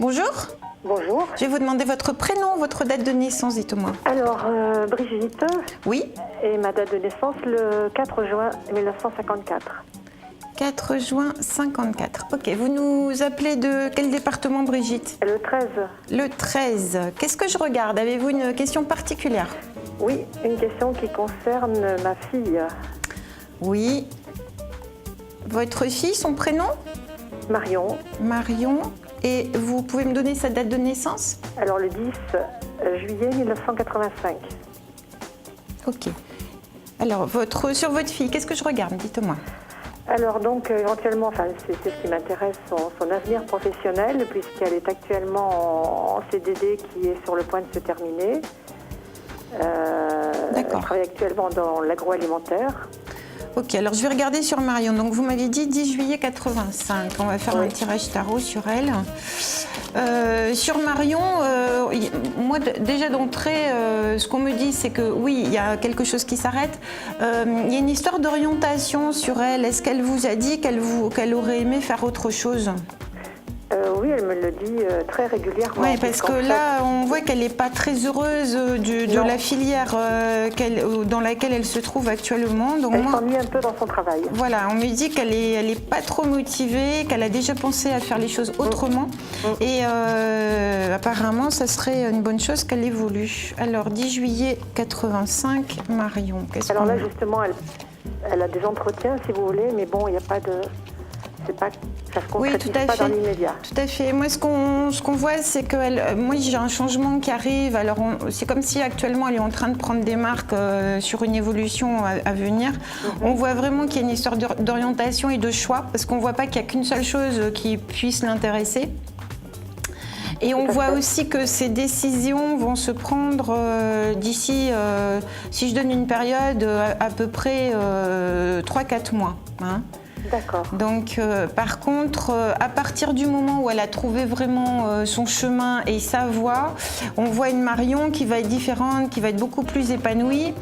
Bonjour. Bonjour. Je vais vous demander votre prénom, votre date de naissance, dites-moi. Alors, Brigitte. Oui. Et ma date de naissance, le 4 juin 1954. 4 juin 54. Ok, vous nous appelez de quel département, Brigitte? Le 13. Le 13. Qu'est-ce que je regarde? Avez-vous une question particulière? Oui, une question qui concerne ma fille. Oui. Votre fille, son prénom? Marion. Marion. Et vous pouvez me donner sa date de naissance? Alors, le 10 juillet 1985. Ok. Alors, sur votre fille, qu'est-ce que je regarde? Dites-moi. Alors donc éventuellement, c'est ce qui m'intéresse, son avenir professionnel, puisqu'elle est actuellement en CDD qui est sur le point de se terminer. Elle travaille actuellement dans l'agroalimentaire. Ok, alors je vais regarder sur Marion. Donc vous m'avez dit 10 juillet 85. On va faire un tirage tarot sur elle. Sur Marion, moi déjà d'entrée, ce qu'on me dit, c'est que oui, il y a quelque chose qui s'arrête. Il y a une histoire d'orientation sur elle. Est-ce qu'elle vous a dit qu'elle aurait aimé faire autre chose? Oui, elle me le dit très régulièrement. Oui, parce que là, on voit qu'elle n'est pas très heureuse de la filière dans laquelle elle se trouve actuellement. Donc elle s'ennuie un peu dans son travail. Voilà, on me dit qu'elle n'est pas trop motivée, qu'elle a déjà pensé à faire les choses autrement. Et apparemment, ça serait une bonne chose qu'elle évolue. Alors, 10 juillet 85, Marion. Alors là, justement, elle a des entretiens, si vous voulez, mais bon, il n'y a pas de... Ça se concrétise pas dans l'immédiat. Tout à fait. Moi, ce qu'on voit, c'est que moi, j'ai un changement qui arrive. Alors, c'est comme si actuellement, elle est en train de prendre des marques sur une évolution à venir. On voit vraiment qu'il y a une histoire d'orientation et de choix, parce qu'on ne voit pas qu'il n'y a qu'une seule chose qui puisse l'intéresser. Et on voit aussi que ces décisions vont se prendre d'ici, si je donne une période, à peu près 3-4 mois. Hein. D'accord. Donc, par contre, à partir du moment où elle a trouvé vraiment son chemin et sa voie, on voit une Marion qui va être différente, qui va être beaucoup plus épanouie.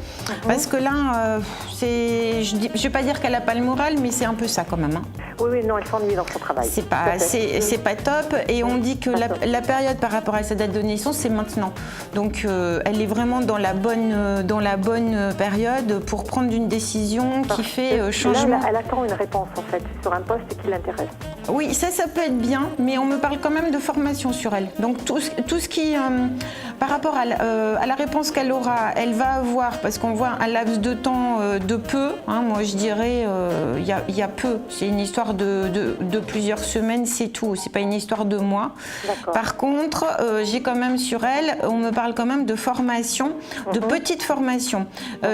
Parce que là, je ne vais pas dire qu'elle n'a pas le moral, mais c'est un peu ça quand même. Hein. Oui, non, elle s'ennuie dans son travail. C'est pas top. Et on dit que la période par rapport à sa date de naissance, c'est maintenant. Donc, elle est vraiment dans la bonne période pour prendre une décision qui fait changement. Là, elle attend une réponse. En fait, sur un poste qui l'intéresse. Oui, ça peut être bien, mais on me parle quand même de formation sur elle. Donc tout ce qui, par rapport à la réponse qu'elle aura, elle va avoir, parce qu'on voit un laps de temps de peu, hein, moi je dirais, il y a peu. C'est une histoire de plusieurs semaines, c'est tout. C'est pas une histoire de mois. Par contre, j'ai quand même sur elle, on me parle quand même de formation, de petite formation,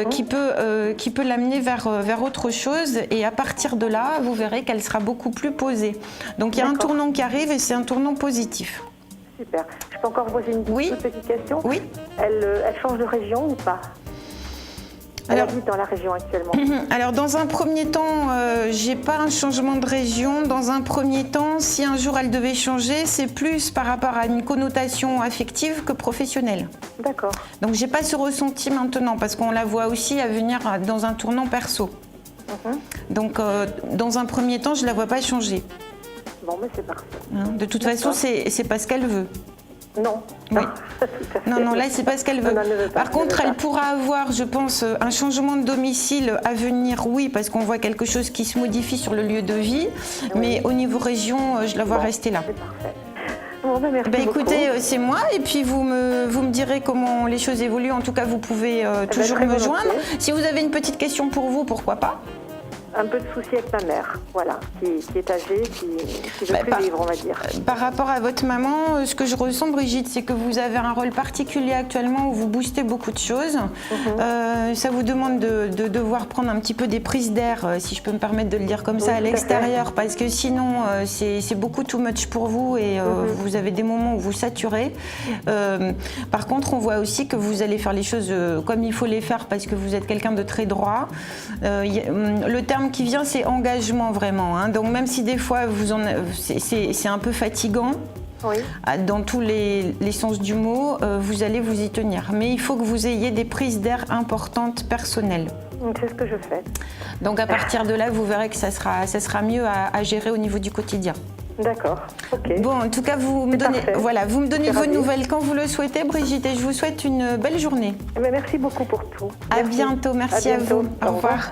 qui peut l'amener vers autre chose. Et à partir de là, vous verrez qu'elle sera beaucoup plus posée. Donc il y a un tournant qui arrive et c'est un tournant positif. Super. Je peux encore poser une toute petite question? Oui. Elle change de région ou pas? Elle habite dans la région actuellement. Alors dans un premier temps, j'ai pas un changement de région. Dans un premier temps, si un jour elle devait changer, c'est plus par rapport à une connotation affective que professionnelle. D'accord. Donc j'ai pas ce ressenti maintenant parce qu'on la voit aussi à venir dans un tournant perso. Donc, dans un premier temps, je ne la vois pas changer. Bon, mais c'est parfait. Hein, de toute façon, c'est pas ce qu'elle veut. Non. Oui. Non, là, c'est pas ce qu'elle veut. Par contre, elle pourra avoir, je pense, un changement de domicile à venir, oui, parce qu'on voit quelque chose qui se modifie sur le lieu de vie. Mais au niveau région, je la vois rester là. C'est parfait. Bon, merci beaucoup. Écoutez, c'est moi, et puis vous me direz comment les choses évoluent. En tout cas, vous pouvez toujours me joindre. Si vous avez une petite question pour vous, pourquoi pas? Un peu de souci avec ma mère, voilà, qui est âgée, qui veut plus vivre, on va dire. Par rapport à votre maman, ce que je ressens, Brigitte, c'est que vous avez un rôle particulier actuellement où vous boostez beaucoup de choses. Ça vous demande de devoir prendre un petit peu des prises d'air, si je peux me permettre de le dire comme ça, à l'extérieur, parce que sinon, c'est beaucoup too much pour vous et vous avez des moments où vous saturez. Par contre, on voit aussi que vous allez faire les choses comme il faut les faire parce que vous êtes quelqu'un de très droit. Le terme qui vient, c'est engagement vraiment. Hein. Donc même si des fois, c'est un peu fatigant, dans tous les sens du mot, vous allez vous y tenir. Mais il faut que vous ayez des prises d'air importantes personnelles. C'est ce que je fais. Donc à partir de là, vous verrez que ça sera mieux à gérer au niveau du quotidien. D'accord, ok. Bon, en tout cas, vous me donnez, parfait. voilà, vous me donnez Je suis vos ravie. nouvelles quand vous le souhaitez, Brigitte, et je vous souhaite une belle journée. Mais merci beaucoup pour tout. À Merci. bientôt, merci à bientôt. vous. Au revoir.